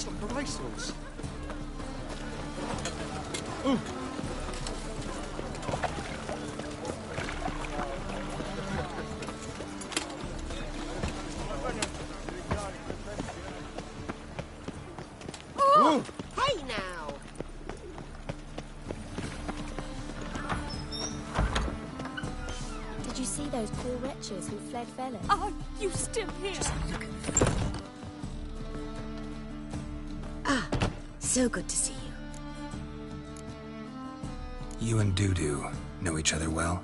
took the racehorse. Oh, hey now! Did you see those poor wretches who fled Velen? Are you still here? Just look at them. Ah, so good to see you. You and Dudu know each other well?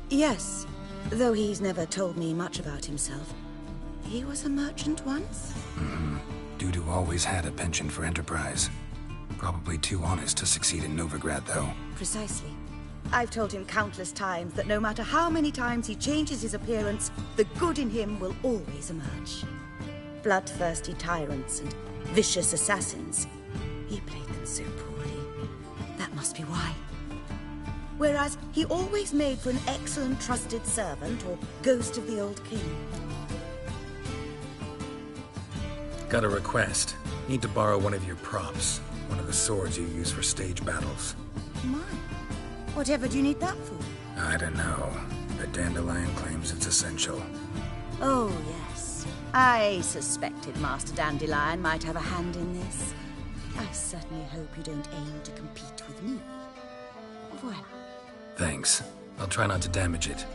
Yes, though he's never told me much about himself. He was a merchant once? Dudu always had a penchant for enterprise. Probably too honest to succeed in Novigrad, though. Precisely. I've told him countless times that no matter how many times he changes his appearance, the good in him will always emerge. Bloodthirsty tyrants and vicious assassins. He played them so poorly. That must be why. Whereas he always made for an excellent trusted servant or ghost of the old king. Got a request. Need to borrow one of your props. One of the swords you use for stage battles. My, whatever do you need that for? I don't know, but Dandelion claims it's essential. Oh, yes. I suspected Master Dandelion might have a hand in this. I certainly hope you don't aim to compete with me. Voilà. Thanks. I'll try not to damage it.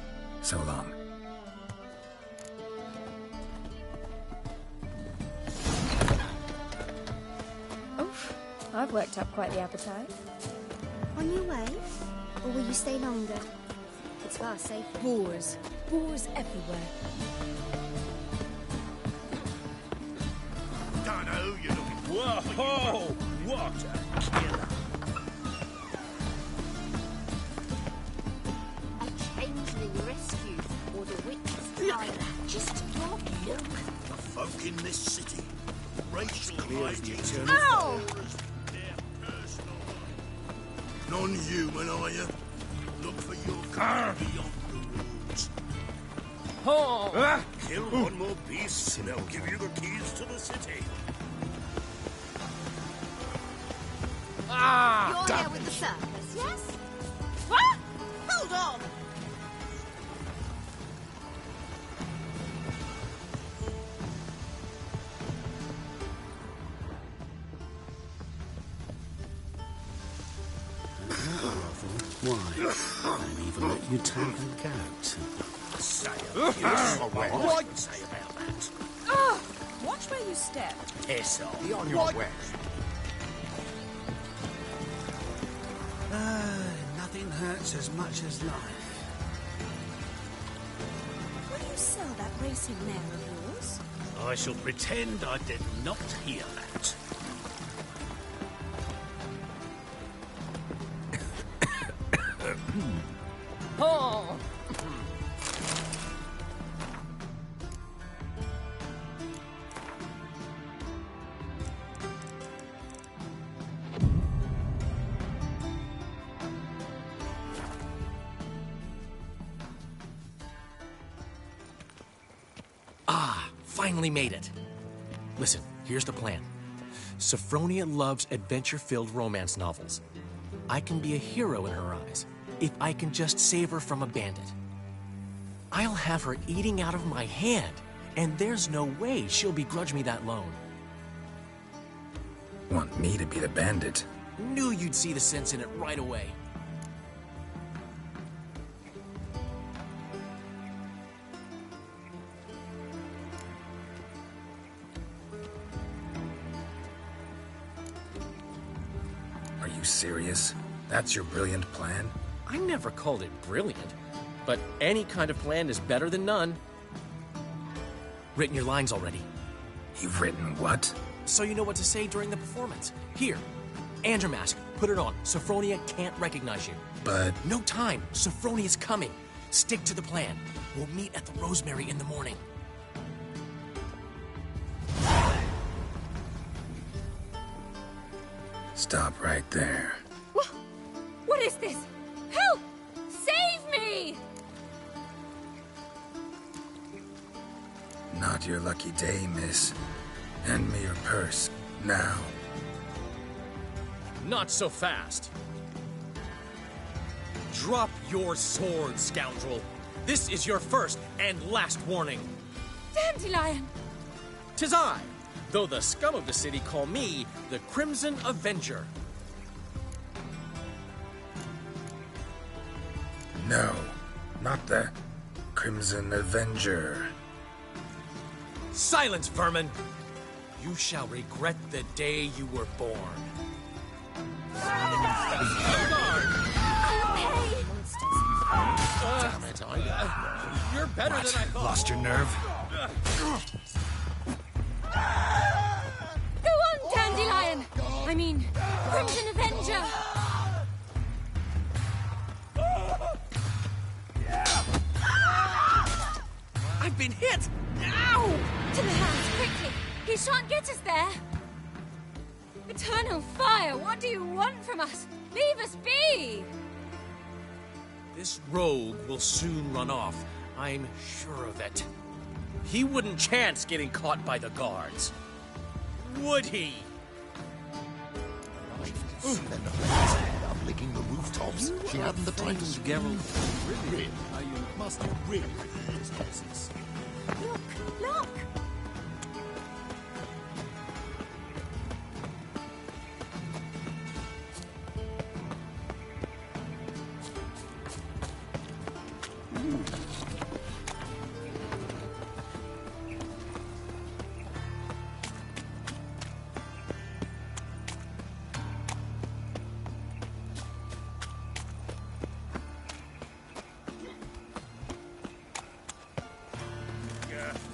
So long. Oof, I've worked up quite the appetite. On your way? Or will you stay longer? It's far safer. Boars. Boars everywhere. Don't know who you're looking for. Whoa! What a killer! A changeling rescue, or the witch's fire. Just your look. The folk in this city. Racial hygiene. Ow! Non-human, are you? Look for your kind beyond the rules. Oh! Kill one more beast, and they'll give you the keys to the city. Ah! You're here with the circus, yes? What? Hold on! Why? I'll even let you take a goat. Say a kiss. What can say about that? Oh, watch where you step. Piss off. Be on your way. Nothing hurts as much as life. Will you sell that racing mare of yours? I shall pretend I did not hear that. Oh! Finally made it. Listen, here's the plan. Sophronia loves adventure-filled romance novels. I can be a hero in her eyes if I can just save her from a bandit. I'll have her eating out of my hand, and there's no way she'll begrudge me that loan. Want me to be the bandit? Knew you'd see the sense in it right away. Are you serious? That's your brilliant plan? I never called it brilliant, but any kind of plan is better than none. Written your lines already, You've written what? so you know what to say during the performance. Here, and your mask. Put it on. Sophronia can't recognize you. But No time. Sophronia's coming. Stick to the plan. We'll meet at the Rosemary in the morning. stop right there. What is this? Help! Save me! Not your lucky day, miss. Hand me your purse. Now. Not so fast. Drop your sword, scoundrel. This is your first and last warning. Dandelion! 'Tis I, though the scum of the city call me the Crimson Avenger. No, not the Crimson Avenger. Silence, vermin! You shall regret the day you were born. Damn it, You're better than I thought. Lost your nerve? Go on, Dandelion! I mean, Crimson Avenger! I've been hit! Ow! To the house, quickly! He shan't get us there! Eternal fire, what do you want from us? Leave us be! This rogue will soon run off. I'm sure of it. He wouldn't chance getting caught by the guards. Would he? Slender lady's head up licking the rooftops. She hadn't the time to Geralt. Really? You must have really these horses. Look, look!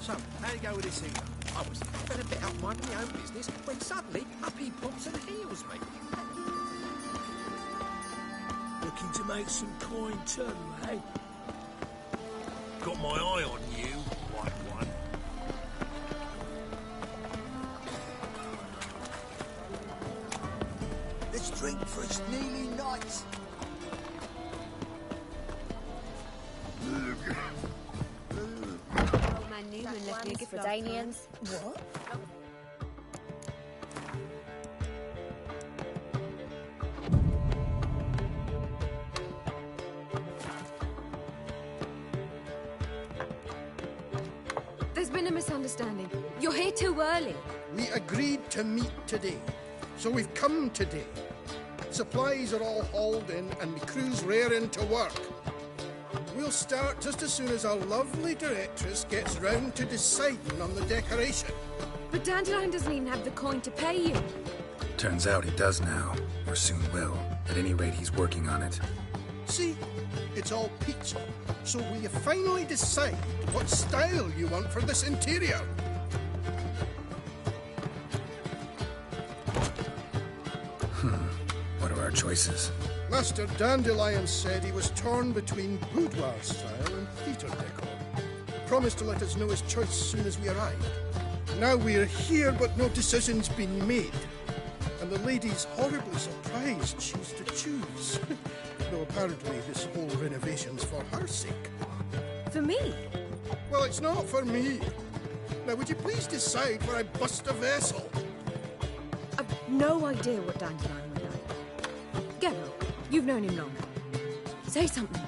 So, how you go with this thing? I was having a bit out minding my own business when suddenly up he pops and heals me. Looking to make some coin too, eh? Got my eye on you, white one. Let's drink for its nearly night. Newman left me a gift for Danians. What? There's been a misunderstanding. You're here too early. We agreed to meet today, so we've come today. Supplies are all hauled in and the crew's raring to work. We'll start just as soon as our lovely directress gets round to deciding on the decoration. But Dandelion doesn't even have the coin to pay you. Turns out he does now, or soon will. At any rate, he's working on it. See, it's all peachy. So will you finally decide what style you want for this interior? What are our choices? Master Dandelion said he was torn between boudoir style and theatre decor. Promised to let us know his choice as soon as we arrived. Now we're here, but no decision's been made. And the lady's horribly surprised she's to choose. Though apparently this whole renovation's for her sake. For me? Well, it's not for me. Now, would you please decide where I bust a vessel? I've no idea what Dandelion would like. Geralt, you've known him longer. Say something.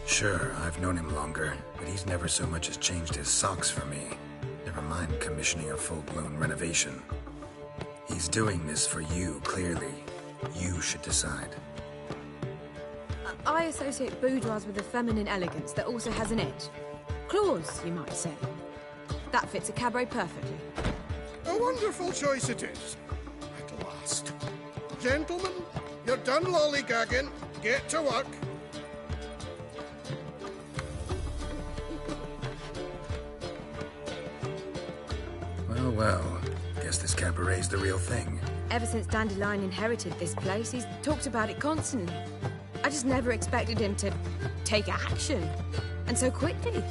Sure, I've known him longer, but he's never so much as changed his socks for me. Never mind commissioning a full-blown renovation. He's doing this for you, clearly. You should decide. I associate boudoirs with a feminine elegance that also has an edge. Claws, you might say. That fits a cabaret perfectly. A wonderful choice it is. At last. Gentlemen, you're done lollygagging. Get to work. Well, guess this cabaret's the real thing. Ever since Dandelion inherited this place, he's talked about it constantly. I just never expected him to take action. And so quickly.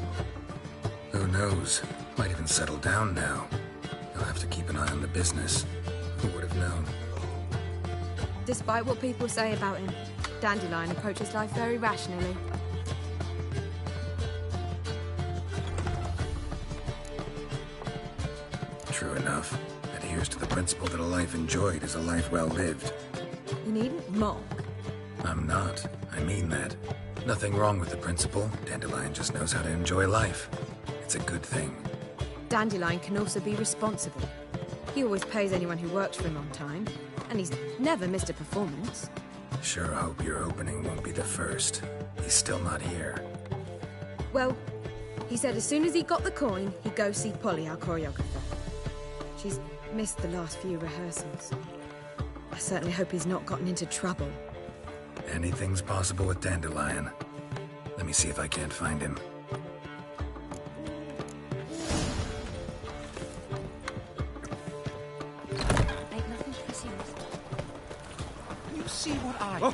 Who knows? Might even settle down now. He'll have to keep an eye on the business. Who would have known? Despite what people say about him, Dandelion approaches life very rationally. True enough. Adheres to the principle that a life enjoyed is a life well lived. You needn't mock. I'm not. I mean that. Nothing wrong with the principle. Dandelion just knows how to enjoy life. It's a good thing. Dandelion can also be responsible. He always pays anyone who works for him on time, and he's never missed a performance. Sure hope your opening won't be the first. He's still not here. Well, he said as soon as he got the coin, he'd go see Polly, our choreographer. She's missed the last few rehearsals. I certainly hope he's not gotten into trouble. Anything's possible with Dandelion. Let me see if I can't find him. Ain't nothing to be seen. You see what I...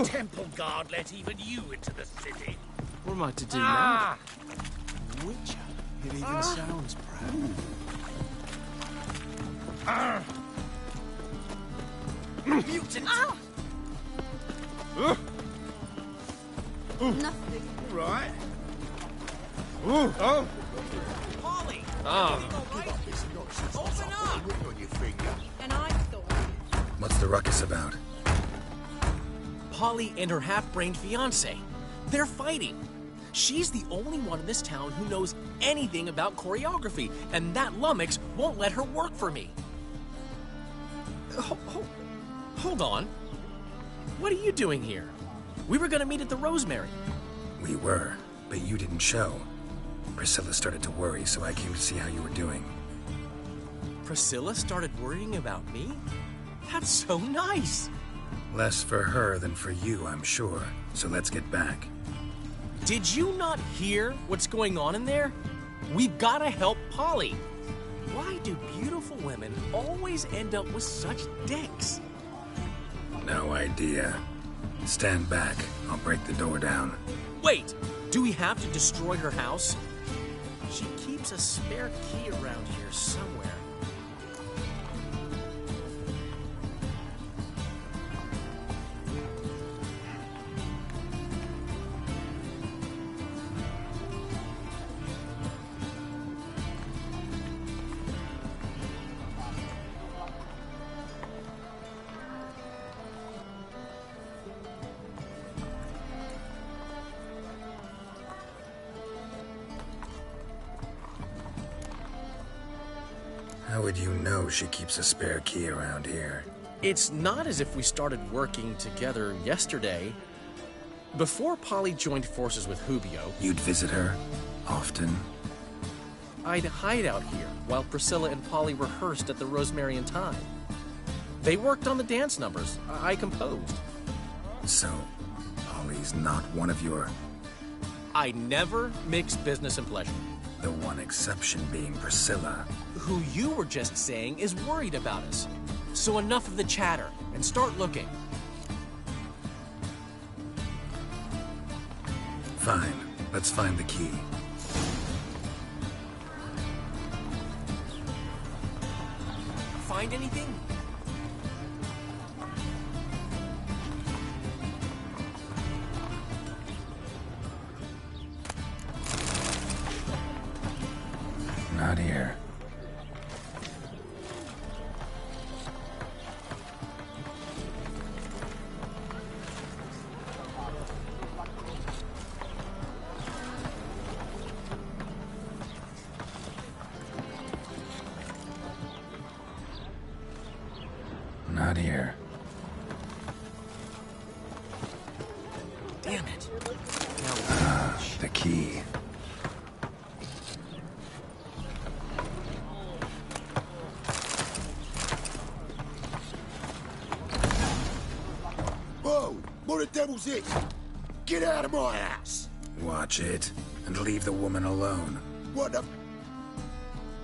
Temple guard let even you into the city. What am I to do Ah! Witcher. It even sounds proud. Mutant! Nothing. Right. Polly! now? Open up! And I thought... What's the ruckus about? Polly and her half-brained fiancé. They're fighting. She's the only one in this town who knows anything about choreography, and that lummox won't let her work for me. Hold on. What are you doing here? We were gonna meet at the Rosemary. We were, but you didn't show. Priscilla started to worry, so I came to see how you were doing. Priscilla started worrying about me? That's so nice. Less for her than for you, I'm sure. So let's get back. Did you not hear what's going on in there? We've gotta help Polly. Why do beautiful women always end up with such dicks? No idea. Stand back. I'll break the door down. Wait, do we have to destroy her house? She keeps a spare key around here somewhere. How would you know she keeps a spare key around here? It's not as if we started working together yesterday. Before Polly joined forces with Hubio, You'd visit her? Often? I'd hide out here while Priscilla and Polly rehearsed at the Rosemary and Thyme. They worked on the dance numbers I composed. So, Polly's not one of your... I never mix business and pleasure. The one exception being Priscilla. Who you were just saying is worried about us. So enough of the chatter and start looking. Fine. Let's find the key. Find anything? Not here. Not here. Damn it. Now, The key. Whoa! What the devil's it? Get out of my house! Watch it, and leave the woman alone. What the...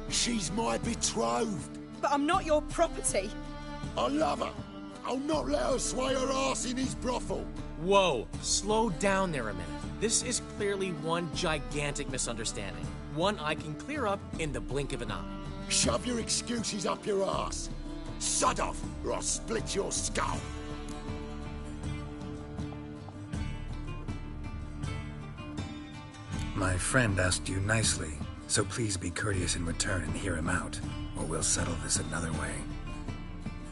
She's my betrothed. But I'm not your property. I love her. I'll not let her sway her ass in his brothel. whoa, slow down there a minute. This is clearly one gigantic misunderstanding. One I can clear up in the blink of an eye. Shove your excuses up your ass. Sod off, or I'll split your skull. My friend asked you nicely, so please be courteous in return and hear him out, or we'll settle this another way.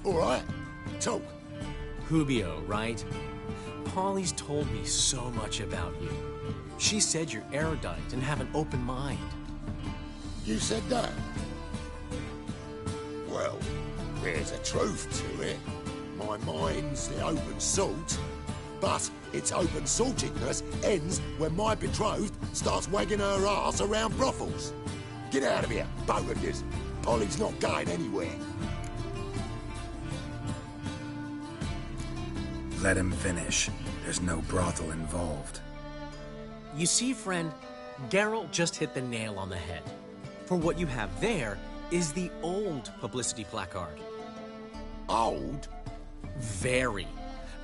All right, talk. Hubio, right? Polly's told me so much about you. She said you're erudite and have an open mind. You said that? Well, there's a truth to it. My mind's the open salt, but its open saltedness ends when my betrothed starts wagging her ass around brothels. Get out of here, both of yous. Polly's not going anywhere. Let him finish. There's no brothel involved. You see, friend, Geralt just hit the nail on the head. For what you have there is the old publicity placard. Old? Very.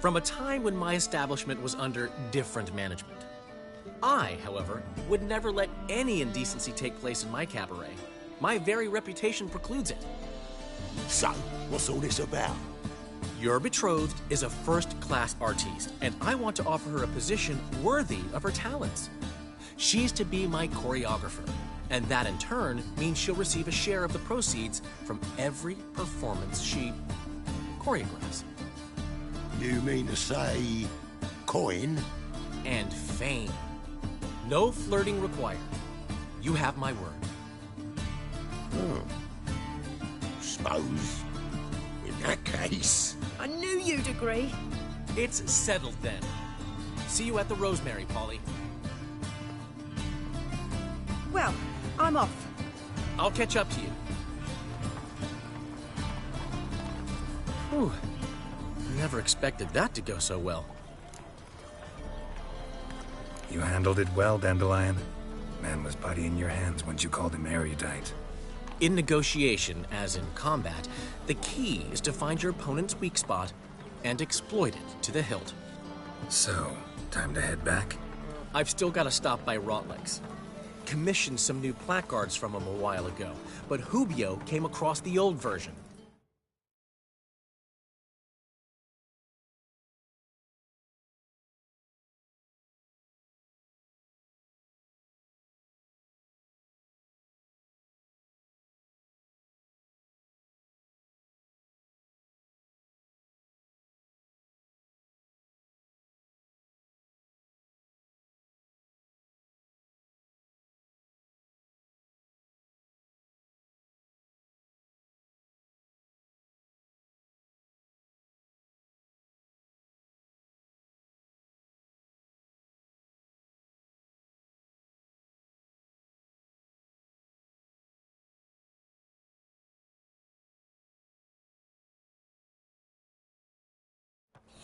From a time when my establishment was under different management. I, however, would never let any indecency take place in my cabaret. My very reputation precludes it. So, what's all this about? Your betrothed is a first-class artiste, and I want to offer her a position worthy of her talents. She's to be my choreographer, and that in turn means she'll receive a share of the proceeds from every performance she choreographs. You mean to say... coin? And fame. No flirting required. You have my word. Suppose... in that case... I knew you'd agree. It's settled then. See you at the Rosemary, Polly. Well, I'm off. I'll catch up to you. Whew. Never expected that to go so well. You handled it well, Dandelion. Man was body in your hands once you called him erudite. In negotiation, as in combat, the key is to find your opponent's weak spot and exploit it to the hilt. So, time to head back? I've still got to stop by Rotlick's. Commissioned some new placards from him a while ago, but Hubio came across the old version.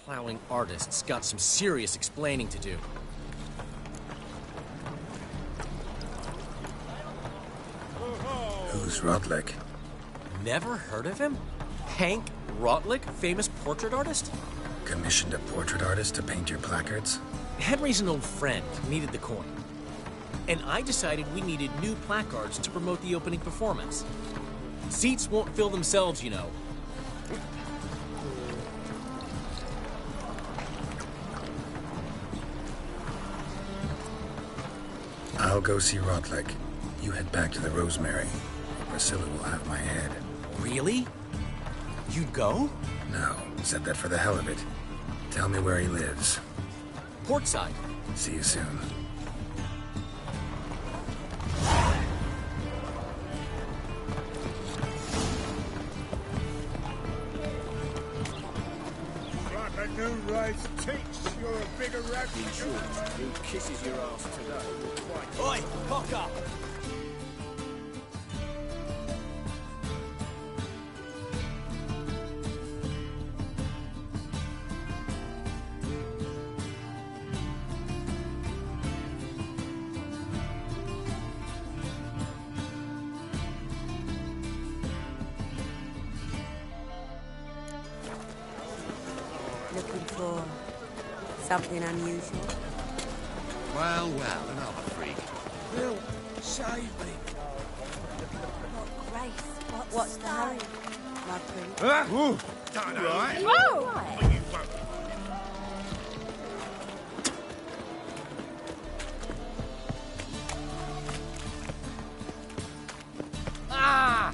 Plowing artists got some serious explaining to do. Who's Rotlick? Never heard of him? Hank Rotlick, famous portrait artist? Commissioned a portrait artist to paint your placards? Henry's an old friend, needed the coin. And I decided we needed new placards to promote the opening performance. Seats won't fill themselves, you know. I'll go see Rotlick. You head back to the Rosemary. Priscilla will have my head. Really? You'd go? No, said that for the hell of it. Tell me where he lives. Portside. See you soon. Like a new race teach, you're a bigger rat than yours. Who kisses your ass today? Oi, cock up! Looking for something unusual? Well, another freak. Bill, save me. Grace, what's the hurry? blood print. Don't know. Right. Whoa! But you won't. Ah!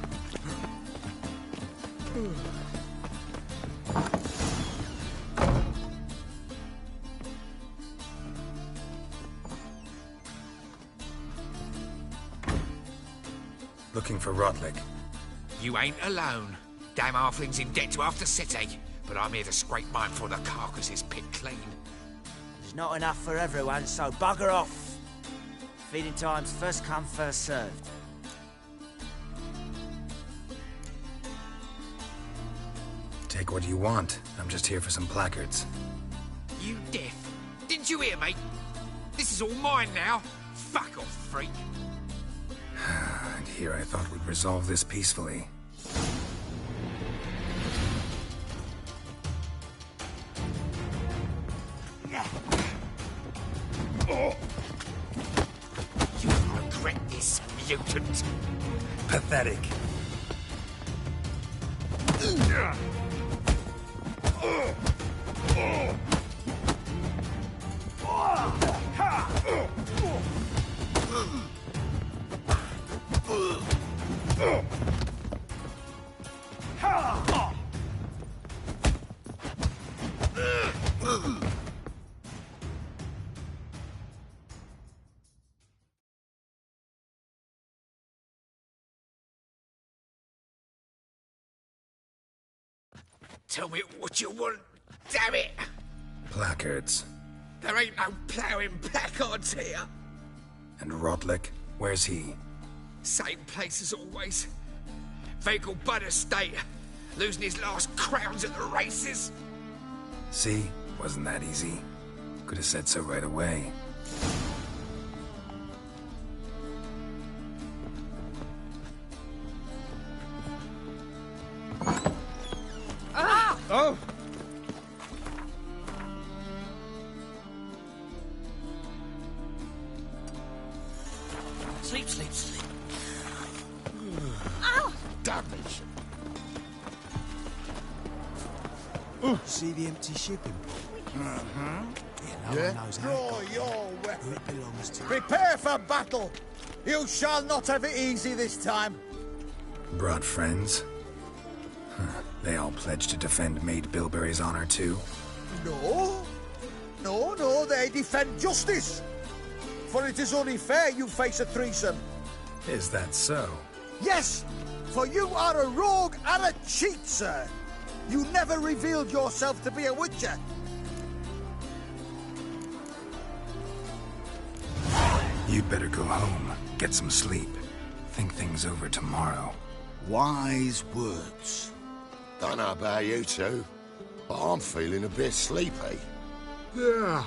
Looking for Rotlick. You ain't alone. Damn halfling's in debt to half the city, but I'm here to scrape mine before the carcass is picked clean. There's not enough for everyone, so bugger off. Feeding time's first come, first served. Take what you want. I'm just here for some placards. You deaf? Didn't you hear me? This is all mine now. Fuck off, freak. And here I thought we'd resolve this peacefully. You'll regret this, mutant. Pathetic. Tell me what you want, damn it! Placards. There ain't no ploughing placards here. And Rotlick? Where's he? Same place as always. Vehicle Bud Estate. Losing his last crowns at the races. See? Wasn't that easy? Could have said so right away. Ah! Oh! Sleep, sleep, sleep. Ow! Damage. See the empty shipping port? Yeah, no Yeah? one knows how Draw it got your there. weapon. It belongs to Prepare for battle. You shall not have it easy this time. Brought friends? Huh. They all pledged to defend Maid Bilberry's honor too? No. No, they defend justice. For it is only fair you face a threesome. Is that so? Yes, for you are a rogue and a cheat, sir. You never revealed yourself to be a witcher. You'd better go home, get some sleep. Think things over tomorrow. Wise words. Don't know about you two, but I'm feeling a bit sleepy. Yeah.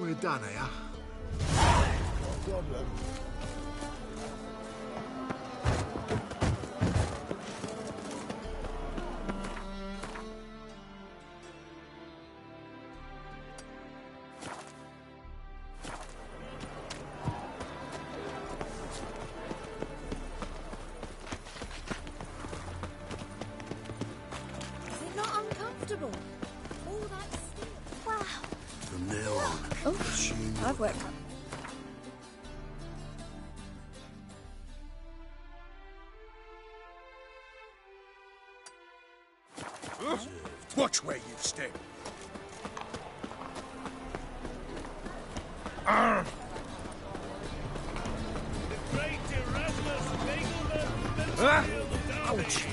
We're done here. No problem. Is it not uncomfortable? All that steel. Wow. From now on, Oh, assume I've worked. Watch where you step. Ouch!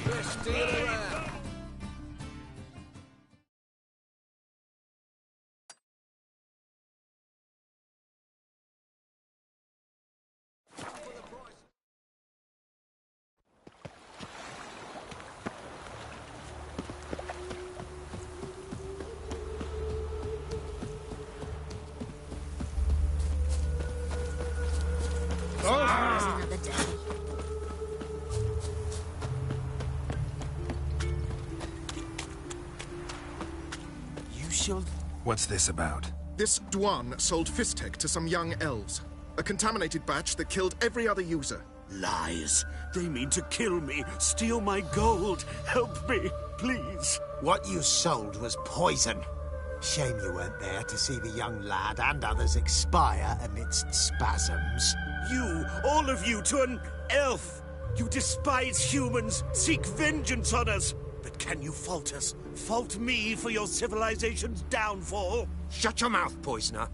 Another day. you shall. What's this about? This Dwan sold Fistek to some young elves. A contaminated batch that killed every other user. Lies. They mean to kill me, steal my gold. Help me, please. What you sold was poison. Shame you weren't there to see the young lad and others expire amidst spasms. You, all of you, to an elf. You despise humans, seek vengeance on us. But can you fault us? Fault me for your civilization's downfall? Shut your mouth, poisoner.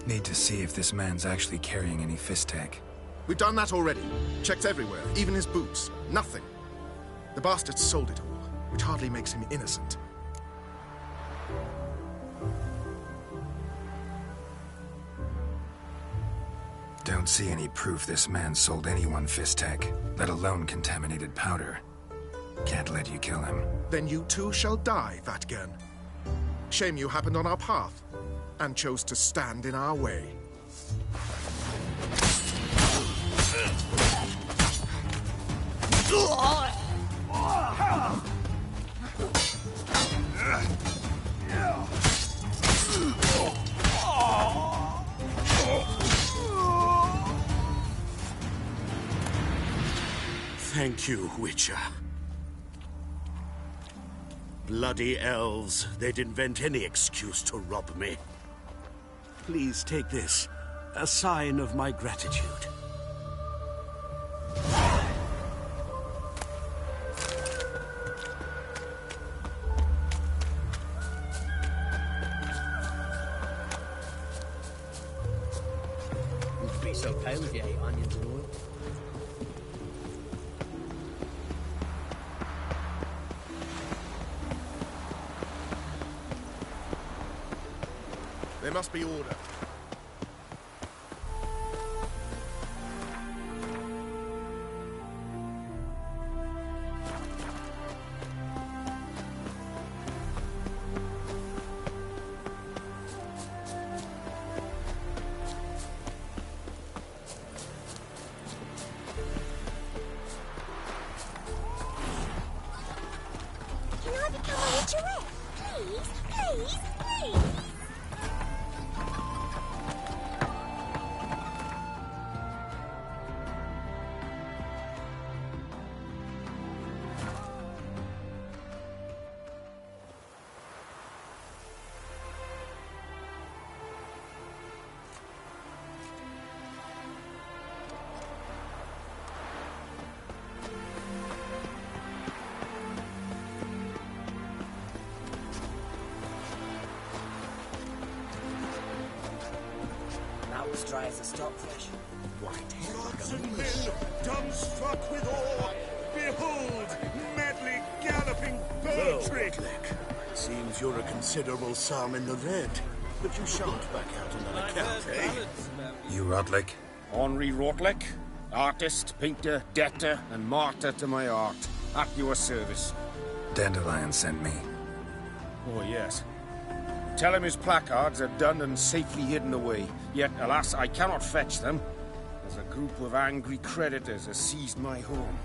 Need to see if this man's actually carrying any fist tech. We've done that already. Checked everywhere, even his boots. Nothing. The bastard sold it all, which hardly makes him innocent. Don't see any proof this man sold anyone fist tech, let alone contaminated powder. Can't let you kill him. Then you too shall die, Vatgen. Shame you happened on our path, and chose to stand in our way. Thank you, Witcher. Bloody elves. They'd invent any excuse to rob me. Please take this. A sign of my gratitude. You'd be so pale if you ate onions and oil. There must be order. Can I become a witcherette? Please, please, please. Mouth dry as a stockfish. White gods and men, dumbstruck with awe, behold, madly galloping Bertrick! Seems you're a considerable sum in the red, but you shan't back out on that account, eh? You Rodlick? Henri Rotlick, artist, painter, debtor, and martyr to my art. At your service. Dandelion sent me. Oh, yes. Tell him his placards are done and safely hidden away. Yet, alas, I cannot fetch them, as a group of angry creditors has seized my home.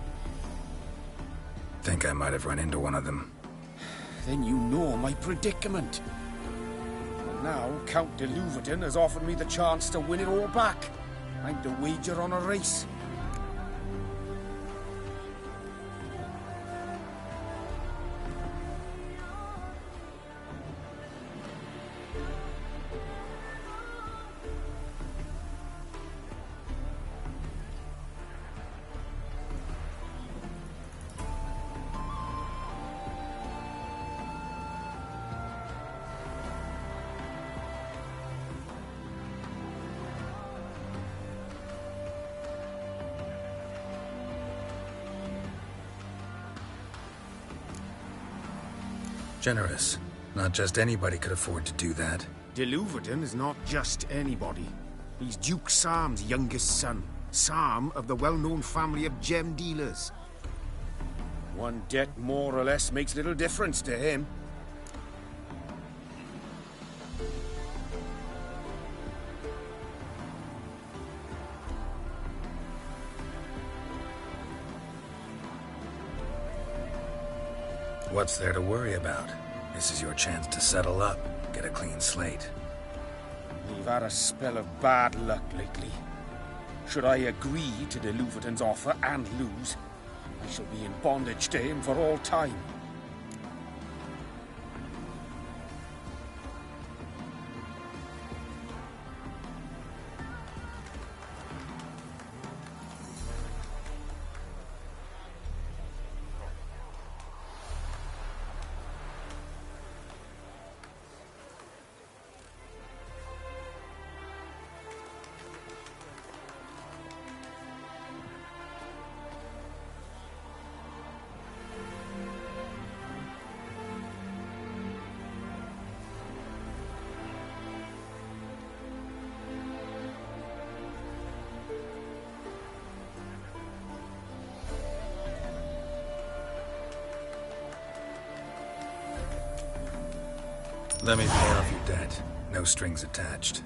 Think I might have run into one of them. Then you know my predicament. And now, Count de Louverton has offered me the chance to win it all back. I'm to wager on a race. Generous. Not just anybody could afford to do that. De Louverton is not just anybody. He's Duke Sam's youngest son. Sam of the well-known family of gem dealers. One debt more or less makes little difference to him. What's there to worry about? This is your chance to settle up, get a clean slate. We've had a spell of bad luck lately. Should I agree to the Luverton's offer and lose, I shall be in bondage to him for all time. Let me pay off your debt. No strings attached.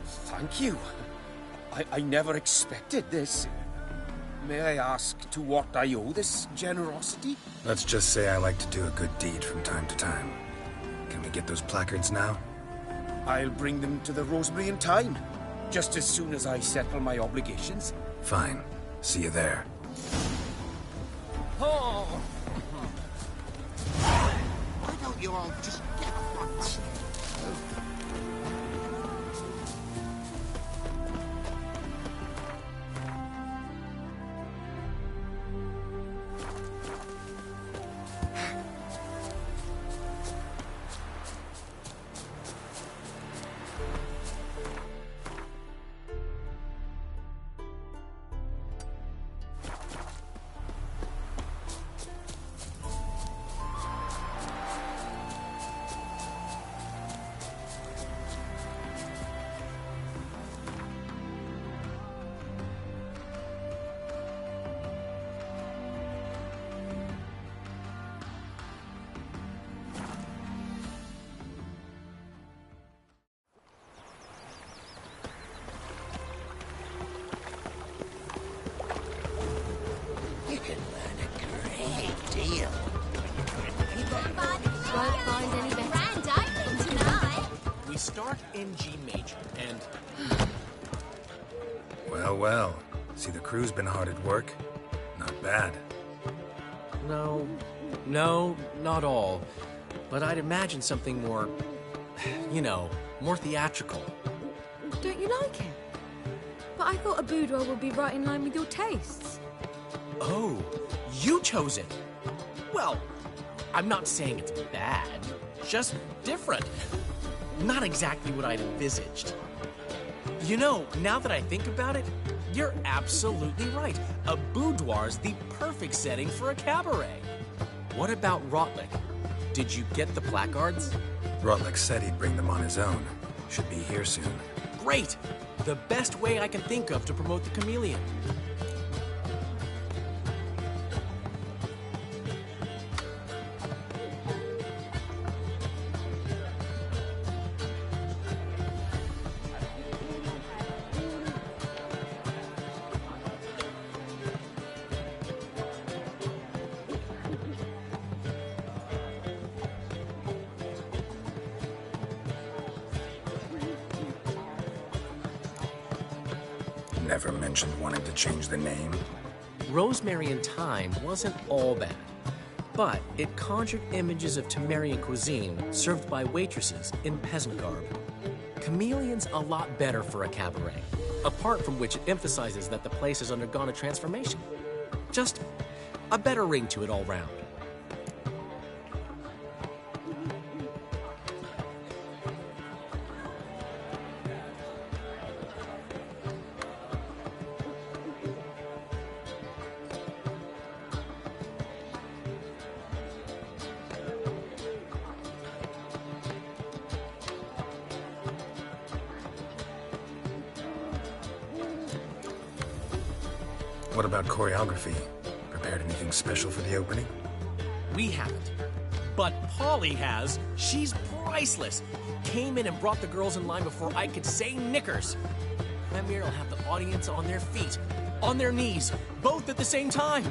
Thank you. I never expected this. May I ask to what I owe this generosity? Let's just say I like to do a good deed from time to time. Can we get those placards now? I'll bring them to the Rosemary in time, just as soon as I settle my obligations. Fine. See you there. Oh. Why don't you all just get off my chair? You can learn a great deal. Won't find any better. Grand opening tonight. We start in G major, and Well, well. See, the crew's been hard at work. Not bad. no, not all. But I'd imagine something more, more theatrical. Don't you like him? But I thought a boudoir would be right in line with your tastes. Oh, you chose it. Well, I'm not saying it's bad, just different. Not exactly what I'd envisaged. You know, now that I think about it, you're absolutely right. A boudoir's the perfect setting for a cabaret. What about Rotlick? Did you get the placards? Rotlick said he'd bring them on his own. Should be here soon. Great! The best way I can think of to promote the chameleon. Never mentioned wanting to change the name. Rosemary in Time wasn't all bad, but it conjured images of Temerian cuisine served by waitresses in peasant garb. Chameleon's a lot better for a cabaret, apart from which it emphasizes that the place has undergone a transformation. Just a better ring to it all round. What about choreography? Prepared anything special for the opening? We haven't. But Polly has. She's priceless. Came in and brought the girls in line before I could say knickers. Premier will have the audience on their feet, on their knees, both at the same time.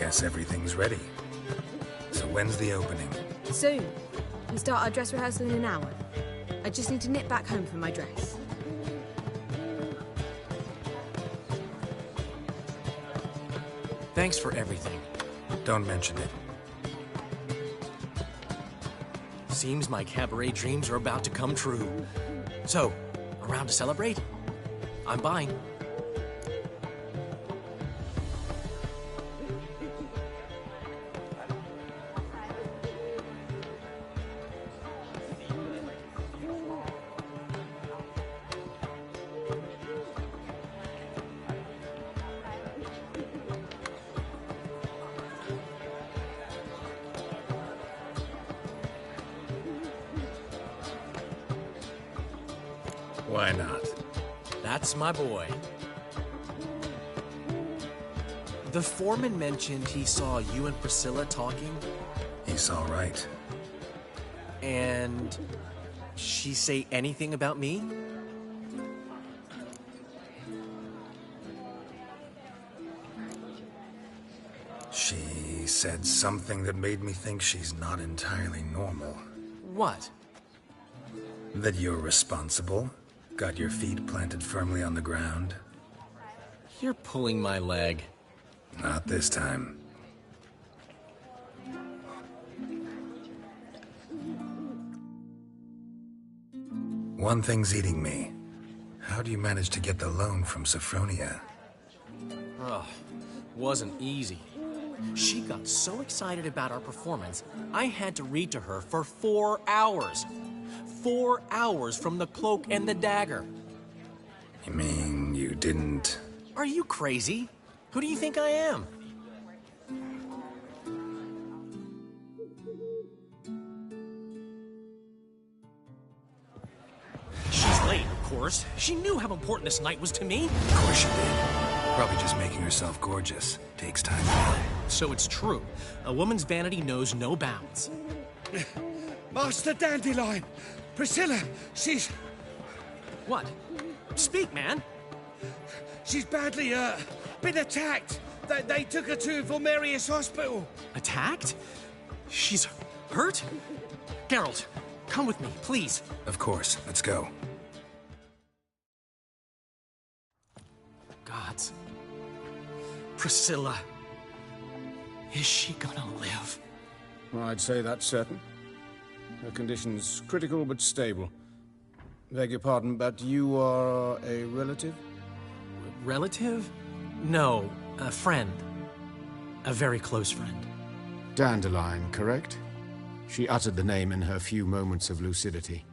Guess everything's ready. So when's the opening? Soon. We start our dress rehearsal in an hour. I just need to nip back home for my dress. Thanks for everything. Don't mention it. Seems my cabaret dreams are about to come true. So, around to celebrate? I'm buying. Why not? That's my boy. The foreman mentioned he saw you and Priscilla talking. He saw right. And she say anything about me? She said something that made me think she's not entirely normal. What? That you're responsible, got your feet planted firmly on the ground. You're pulling my leg. Not this time. One thing's eating me. How do you manage to get the loan from Sophronia? Ugh, wasn't easy. She got so excited about our performance, I had to read to her for 4 hours. 4 hours from the Cloak and the Dagger. You mean you didn't... Are you crazy? Who do you think I am? She's late, of course. She knew how important this night was to me. Of course she did. Probably just making herself gorgeous. Takes time. So it's true. A woman's vanity knows no bounds. Master Dandelion! Priscilla, she's... What? Speak, man. She's badly, been attacked. They took her to Vulmerius Hospital. Attacked? She's hurt? Geralt, come with me, please. Of course. Let's go. Gods. Priscilla. Is she gonna live? I'd say that's certain. Her condition's critical but stable. Beg your pardon, but you are a relative? Relative? No, a friend. A very close friend. Dandelion, correct? She uttered the name in her few moments of lucidity.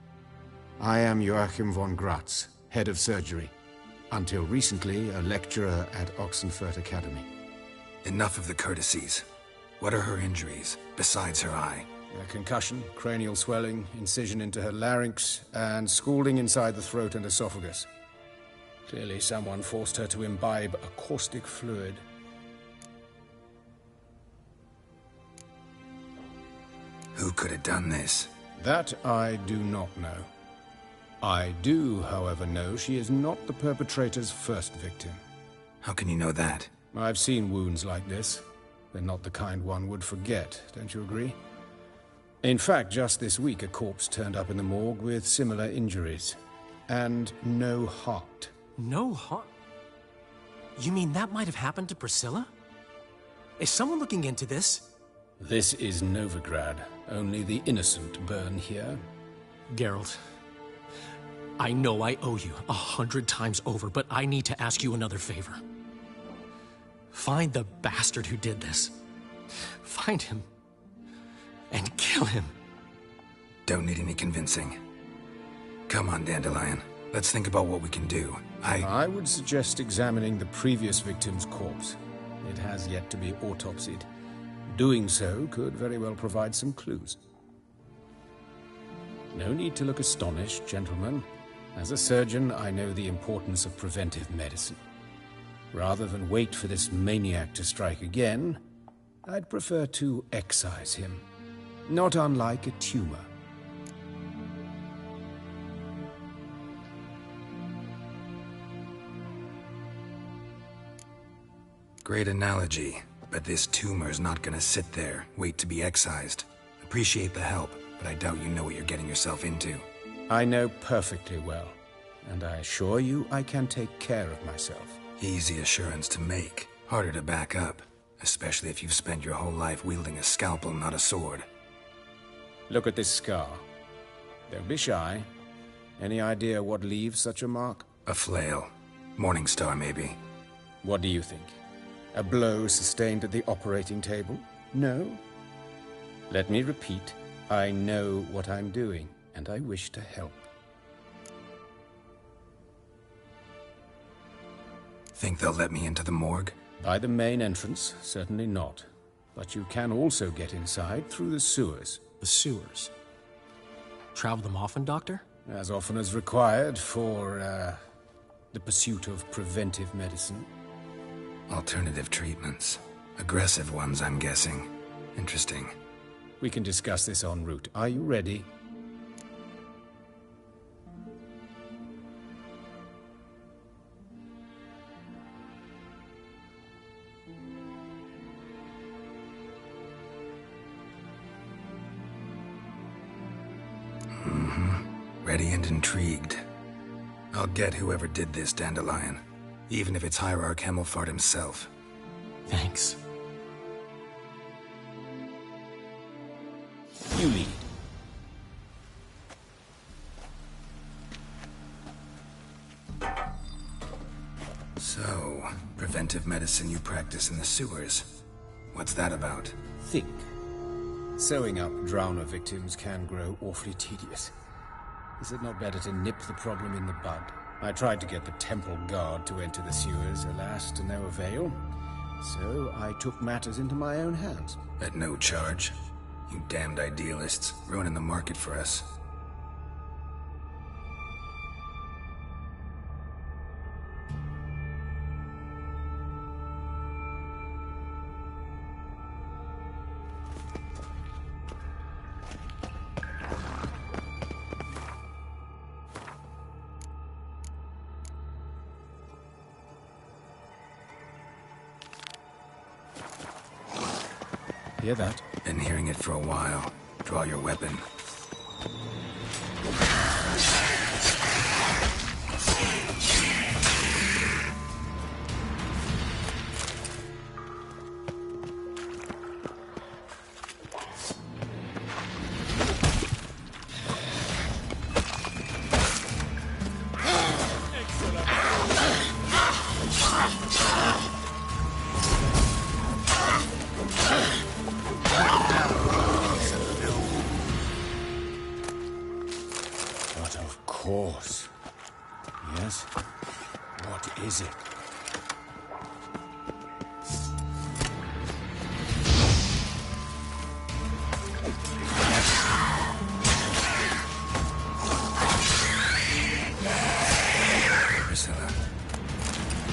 I am Joachim von Gratz, head of surgery. Until recently, a lecturer at Oxenfurt Academy. Enough of the courtesies. What are her injuries, besides her eye? A concussion, cranial swelling, incision into her larynx, and scalding inside the throat and esophagus. Clearly someone forced her to imbibe a caustic fluid. Who could have done this? That I do not know. I do, however, know she is not the perpetrator's first victim. How can you know that? I've seen wounds like this. They're not the kind one would forget, don't you agree? In fact, just this week, a corpse turned up in the morgue with similar injuries. And no heart. No heart? You mean that might have happened to Priscilla? Is someone looking into this? This is Novigrad. Only the innocent burn here. Geralt, I know I owe you 100 times over, but I need to ask you another favor. Find the bastard who did this. Find him. And kill him. Don't need any convincing. Come on, Dandelion. Let's think about what we can do. I would suggest examining the previous victim's corpse. It has yet to be autopsied. Doing so could very well provide some clues. No need to look astonished, gentlemen. As a surgeon, I know the importance of preventive medicine. Rather than wait for this maniac to strike again, I'd prefer to excise him. Not unlike a tumor. Great analogy. But this tumor's not gonna sit there, wait to be excised. Appreciate the help, but I doubt you know what you're getting yourself into. I know perfectly well, and I assure you I can take care of myself. Easy assurance to make, harder to back up, especially if you've spent your whole life wielding a scalpel, not a sword. Look at this scar. Don't be shy. Any idea what leaves such a mark? A flail. Morningstar, maybe. What do you think? A blow sustained at the operating table? No? Let me repeat. I know what I'm doing, and I wish to help. Think they'll let me into the morgue? By the main entrance, certainly not. But you can also get inside through the sewers. The sewers? Travel them often, Doctor? As often as required for, the pursuit of preventive medicine. Alternative treatments. Aggressive ones, I'm guessing. Interesting. We can discuss this en route. Are you ready? Ready and intrigued. I'll get whoever did this, Dandelion. Even if it's Hierarch Hemmelfart himself. Thanks. You lead. So, preventive medicine you practice in the sewers. What's that about? Think. Sewing up drowner victims can grow awfully tedious. Is it not better to nip the problem in the bud? I tried to get the temple guard to enter the sewers, alas, to no avail. So I took matters into my own hands. At no charge? You damned idealists, ruining the market for us. Hear that? Been hearing it for a while. Draw your weapon. But of course. Yes? What is it? Priscilla.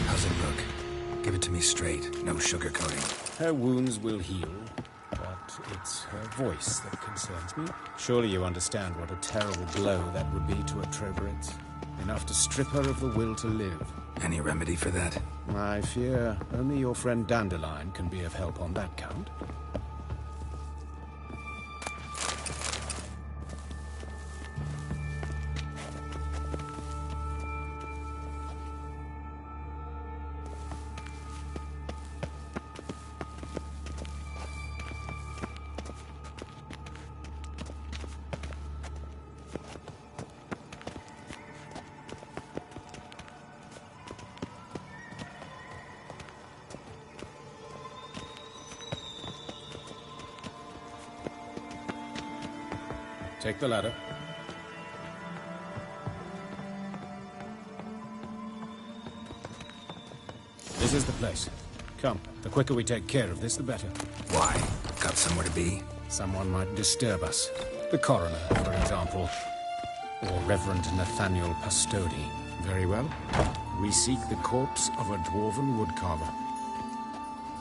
How's it look? Give it to me straight, no sugarcoating. Her wounds will heal, but it's her voice that concerns me. Surely you understand what a terrible blow that would be to a Troberet. Enough to strip her of the will to live. Any remedy for that? I fear only your friend Dandelion can be of help on that count. Take the ladder. This is the place. Come, the quicker we take care of this, the better. Why? Got somewhere to be? Someone might disturb us. The coroner, for example. Or Reverend Nathaniel Pastodi. Very well. We seek the corpse of a dwarven woodcarver.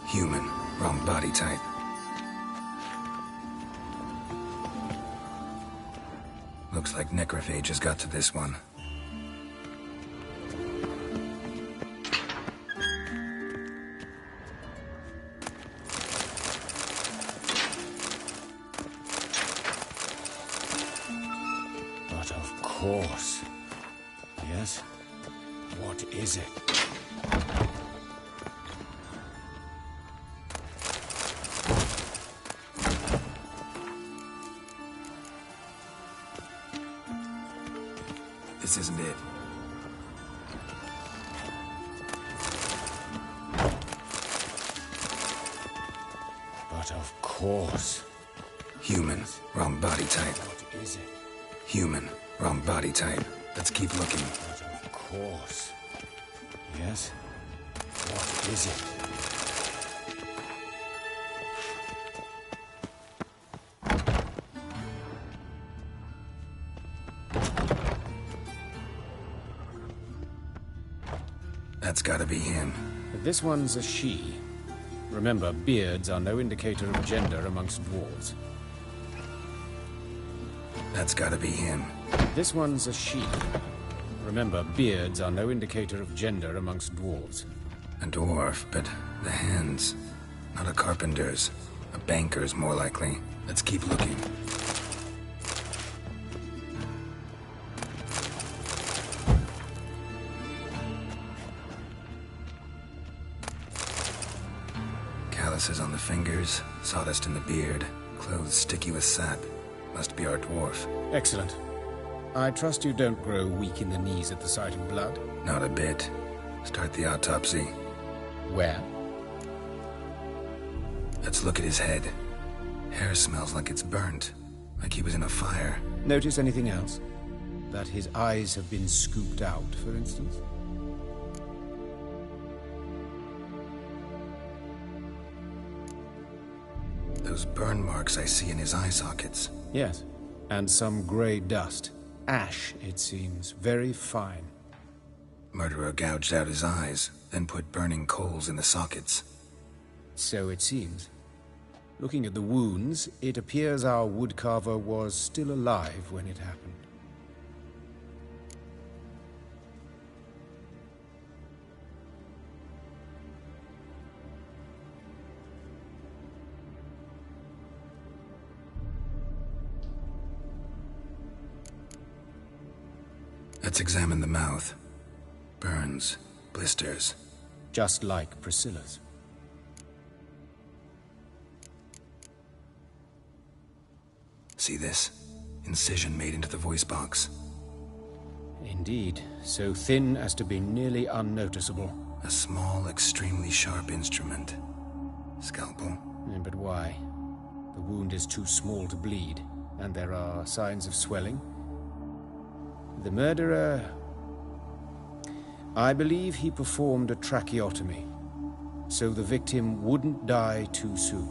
Human. Wrong body type. Looks like necrophages got to this one. course. Yes? What is it? This isn't it. But of course. Human, wrong body type. What is it? Human, wrong body type. Let's keep looking. But of course. Yes? What is it? That's gotta be him. This one's a she. Remember, beards are no indicator of gender amongst dwarves. That's gotta be him. This one's a she. Remember, beards are no indicator of gender amongst dwarves. A dwarf, but the hands. Not a carpenter's. A banker's, more likely. Let's keep looking. Calluses on the fingers, sawdust in the beard, clothes sticky with sap. Must be our dwarf. Excellent. I trust you don't grow weak in the knees at the sight of blood? Not a bit. Start the autopsy. Where? Let's look at his head. Hair smells like it's burnt. Like he was in a fire. Notice anything else? That his eyes have been scooped out, for instance? Those burn marks I see in his eye sockets. Yes. And some grey dust. Ash, it seems. Very fine. Murderer gouged out his eyes, then put burning coals in the sockets. So it seems. Looking at the wounds, it appears our woodcarver was still alive when it happened. Let's examine the mouth. Burns, blisters. Just like Priscilla's. See this? Incision made into the voice box. Indeed, so thin as to be nearly unnoticeable. A small, extremely sharp instrument. Scalpel. But why? The wound is too small to bleed, and there are signs of swelling. The murderer... I believe he performed a tracheotomy, so the victim wouldn't die too soon.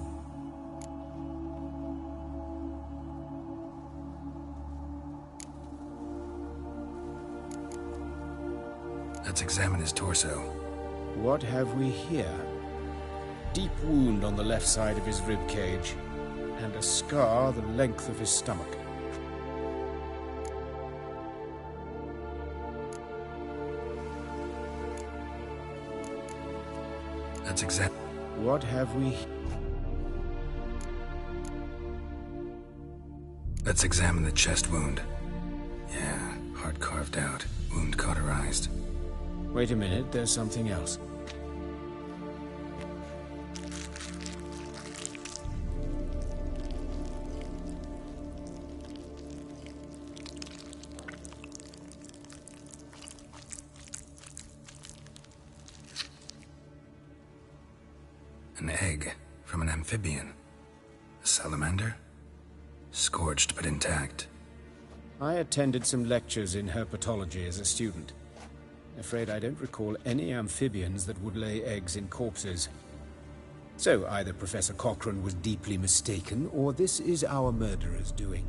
Let's examine his torso. What have we here? Deep wound on the left side of his rib cage, and a scar the length of his stomach. Let's examine. What have we? Let's examine the chest wound. Yeah, heart carved out, wound cauterized. Wait a minute, there's something else. An egg from an amphibian. A salamander? Scorched but intact. I attended some lectures in herpetology as a student. Afraid I don't recall any amphibians that would lay eggs in corpses. So either Professor Cochrane was deeply mistaken, or this is our murderer's doing.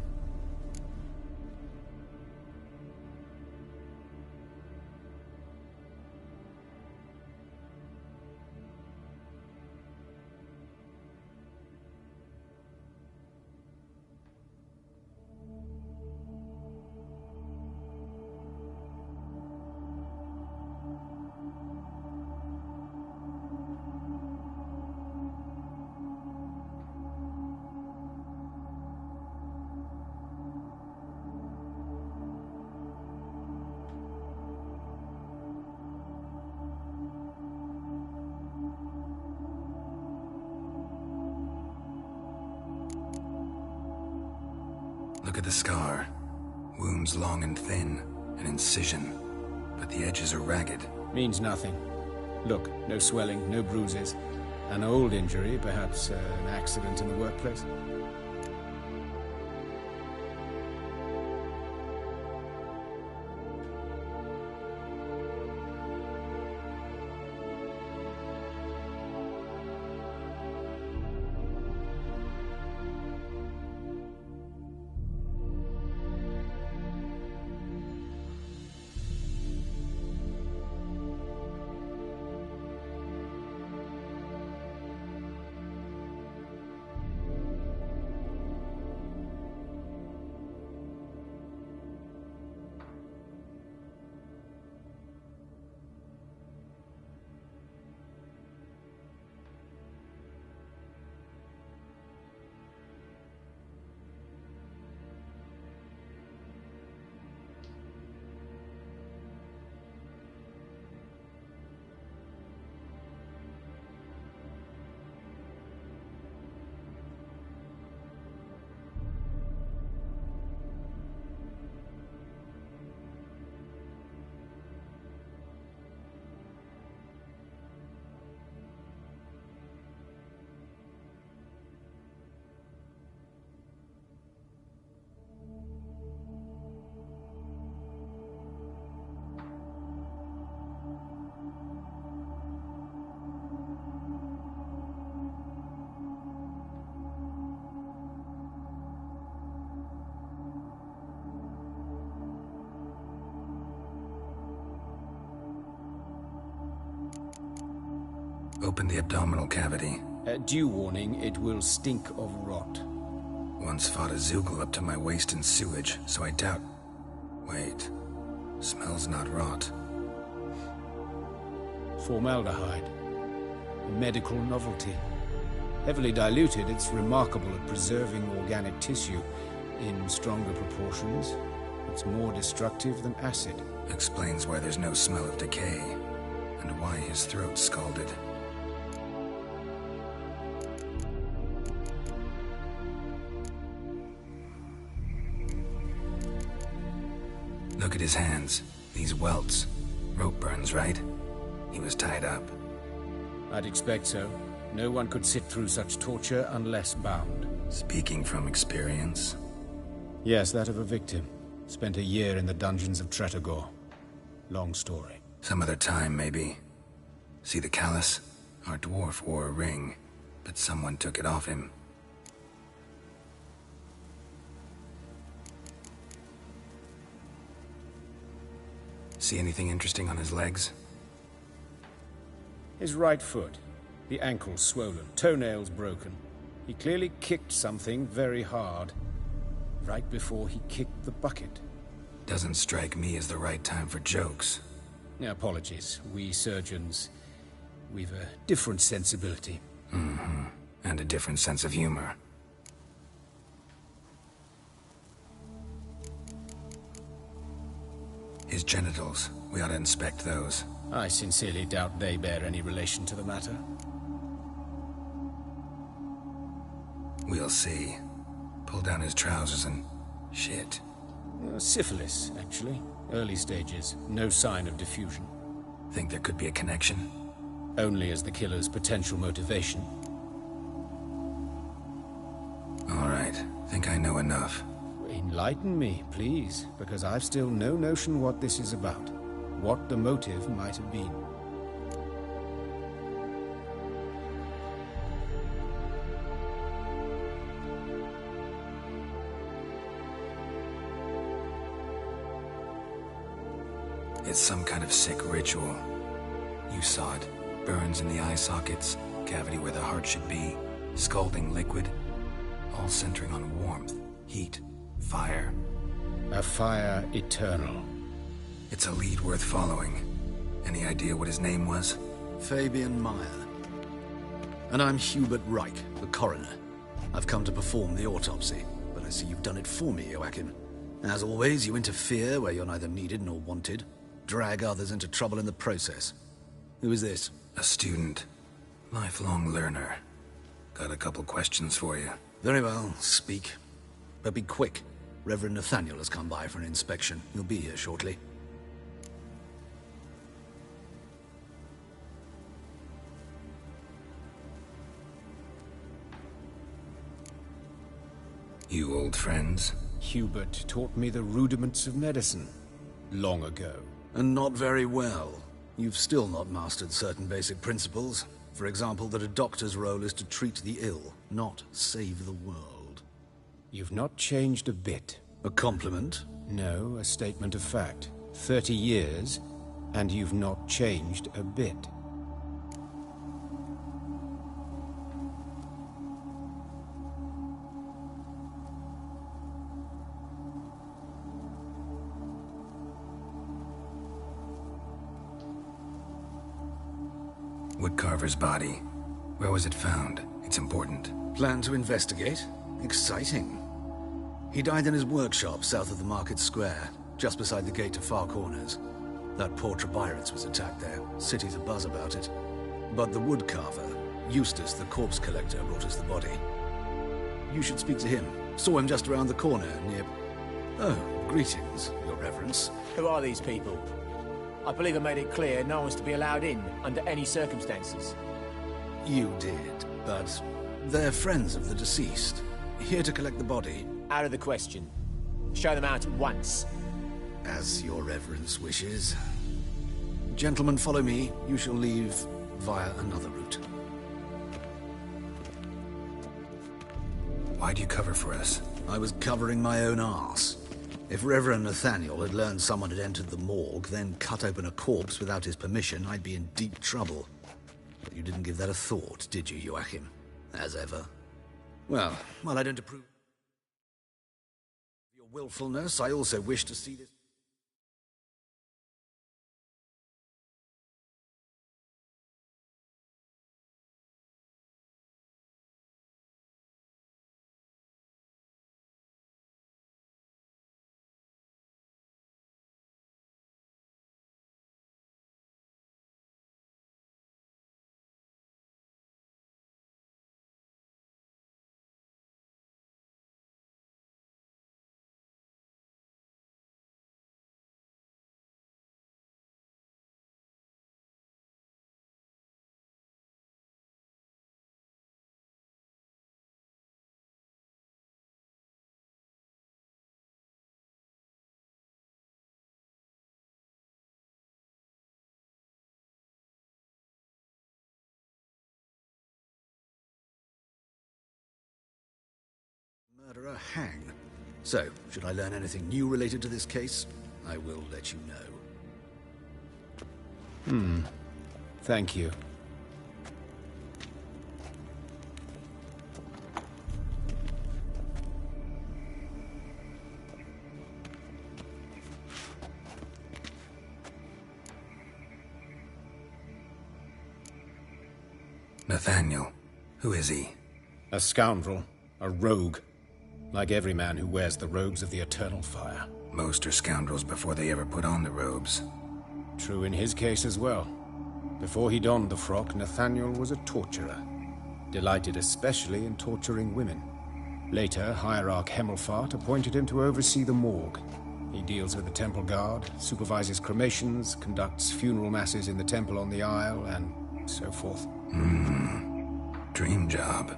Look at the scar. Wounds long and thin, an incision. But the edges are ragged. Means nothing. Look, no swelling, no bruises. An old injury, perhaps an accident in the workplace. Open the abdominal cavity. Due warning, it will stink of rot. Once fought a Zoogle up to my waist in sewage, so I doubt... Wait. Smells not rot. Formaldehyde. A medical novelty. Heavily diluted, it's remarkable at preserving organic tissue. In stronger proportions, it's more destructive than acid. Explains why there's no smell of decay, and why his throat's scalded. Look at his hands. These welts. Rope burns, right? He was tied up. I'd expect so. No one could sit through such torture unless bound. Speaking from experience? Yes, that of a victim. Spent a year in the dungeons of Tretogor. Long story. Some other time, maybe. See the callus? Our dwarf wore a ring, but someone took it off him. See anything interesting on his legs? His right foot. The ankle swollen, toenails broken. He clearly kicked something very hard. Right before he kicked the bucket. Doesn't strike me as the right time for jokes. Apologies. We surgeons, we've a different sensibility. Mm-hmm. And a different sense of humor. His genitals. We ought to inspect those. I sincerely doubt they bear any relation to the matter. We'll see. Pull down his trousers and... shit. Syphilis, actually. Early stages. No sign of diffusion. Think there could be a connection? Only as the killer's potential motivation. All right. Think I know enough. Enlighten me, please, because I've still no notion what this is about. What the motive might have been. It's some kind of sick ritual. You saw it. Burns in the eye sockets, cavity where the heart should be, scalding liquid, all centering on warmth, heat, fire. A fire eternal. It's a lead worth following. Any idea what his name was? Fabian Meyer. And I'm Hubert Reich, the coroner. I've come to perform the autopsy, but I see you've done it for me, Joachim. As always, you interfere where you're neither needed nor wanted. Drag others into trouble in the process. Who is this? A student. Lifelong learner. Got a couple questions for you. Very well, speak. But be quick. Reverend Nathaniel has come by for an inspection. He'll be here shortly. You old friends? Hubert taught me the rudiments of medicine long ago. And not very well. You've still not mastered certain basic principles. For example, that a doctor's role is to treat the ill, not save the world. You've not changed a bit. A compliment? No, a statement of fact. 30 years, and you've not changed a bit. Woodcarver's body. Where was it found? It's important. Plan to investigate? Exciting. He died in his workshop south of the Market Square, just beside the gate to Far Corners. That poor Trebirates was attacked there. City's abuzz about it. But the woodcarver, Eustace the corpse collector, brought us the body. You should speak to him. Saw him just around the corner near... Oh, greetings, Your Reverence. Who are these people? I believe I made it clear no one's to be allowed in under any circumstances. You did, but they're friends of the deceased. Here to collect the body. Out of the question. Show them out at once. As Your Reverence wishes. Gentlemen, follow me. You shall leave via another route. Why'd you cover for us? I was covering my own arse. If Reverend Nathaniel had learned someone had entered the morgue, then cut open a corpse without his permission, I'd be in deep trouble. But you didn't give that a thought, did you, Joachim? As ever. Well, while I don't approve of your willfulness, I also wish to see this... Murderer hang. So, should I learn anything new related to this case, I will let you know. Thank you. Nathaniel. Who is he? A scoundrel. A rogue. Like every man who wears the robes of the Eternal Fire. Most are scoundrels before they ever put on the robes. True in his case as well. Before he donned the frock, Nathaniel was a torturer. Delighted especially in torturing women. Later, Hierarch Hemmelfart appointed him to oversee the morgue. He deals with the temple guard, supervises cremations, conducts funeral masses in the temple on the Isle, and so forth. Dream job.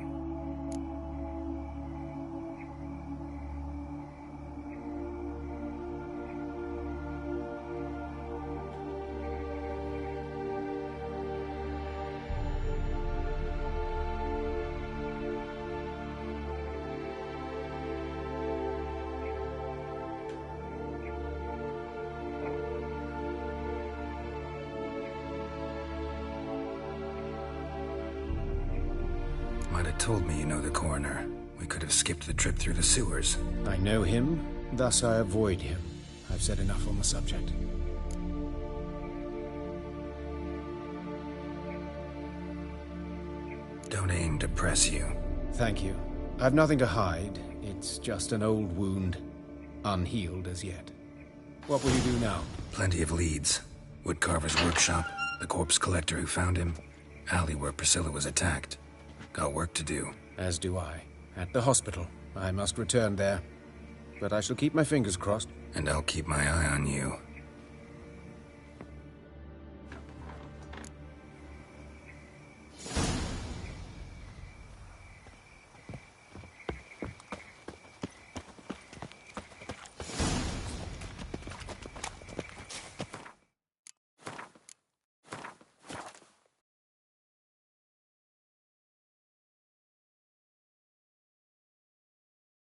Might have told me you know the coroner. We could have skipped the trip through the sewers. I know him, thus I avoid him. I've said enough on the subject. Don't aim to press you. Thank you. I've nothing to hide. It's just an old wound, unhealed as yet. What will you do now? Plenty of leads. Woodcarver's workshop, the corpse collector who found him, alley where Priscilla was attacked. Got work to do. As do I. At the hospital. I must return there. but I shall keep my fingers crossed. And I'll keep my eye on you.